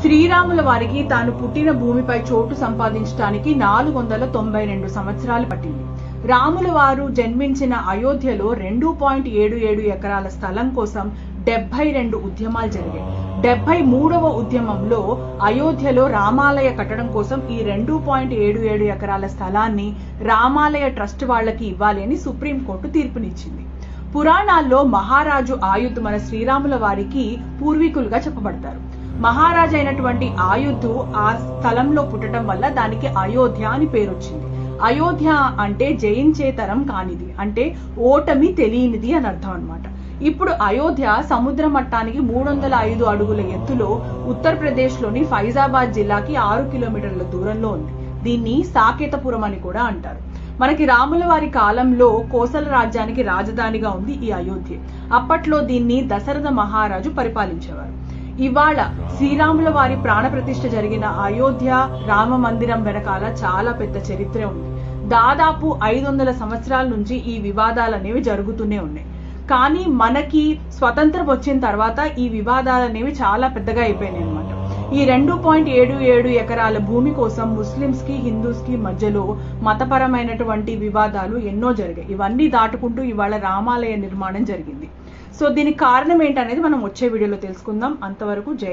శ్రీరాముల వారికి తాను పుట్టిన భూమిపై చోటు సంపాదించడానికి 492 సంవత్సరాలు పట్టింది. రాముల వారు జన్మించిన అయోధ్యలో 2.77 ఎకరాల స్థలం కోసం 72 ఉద్యమాలు జరిగాయి. 73వ ఉద్యమంలో అయోధ్యలో రామాలయ కట్టడం కోసం ఈ 2.77 ఎకరాల స్థలాన్ని రామాలయ ట్రస్ట్ వాళ్లకి ఇవ్వాలి అని సుప్రీంకోర్టు తీర్పునిచ్చింది. పురాణాల్లో మహారాజు ఆయుధ్ మన శ్రీరాముల వారికి పూర్వీకులుగా చెప్పబడతారు. మహారాజు అయినటువంటి ఆయుధ్ ఆ స్థలంలో పుట్టడం వల్ల దానికి అయోధ్య అని పేరొచ్చింది. అయోధ్య అంటే జయించే తరం కానిది, అంటే ఓటమి తెలియనిది అని అర్థం అన్నమాట. ఇప్పుడు అయోధ్య సముద్ర మట్టానికి 305 అడుగుల ఎత్తులో ఉత్తరప్రదేశ్ లోని ఫైజాబాద్ జిల్లాకి 6 కిలోమీటర్ల దూరంలో ఉంది. దీన్ని సాకేతపురం అని కూడా అంటారు. మనకి రాముల వారి కాలంలో కోసల రాజ్యానికి రాజధానిగా ఉంది ఈ అయోధ్య. అప్పట్లో దీన్ని దశరథ మహారాజు పరిపాలించేవారు. ఇవాళ శ్రీరాముల వారి ప్రాణ ప్రతిష్ఠ జరిగిన అయోధ్య రామ మందిరం వెనకాల చాలా పెద్ద చరిత్ర ఉంది. దాదాపు 500 సంవత్సరాల నుంచి ఈ వివాదాలు అనేవి జరుగుతూనే ఉన్నాయి. కానీ మనకి స్వతంత్రం వచ్చిన తర్వాత ఈ వివాదాలు అనేవి చాలా పెద్దగా అయిపోయినాయి అన్నమాట. ఈ 2.77 ఎకరాల భూమి కోసం ముస్లింస్ కి హిందూస్ కి మధ్యలో మతపరమైనటువంటి వివాదాలు ఎన్నో జరిగాయి. ఇవన్నీ దాటుకుంటూ ఇవాళ రామాలయ నిర్మాణం జరిగింది. సో దీనికి కారణం ఏంటనేది మనం వచ్చే వీడియోలో తెలుసుకుందాం. అంతవరకు జై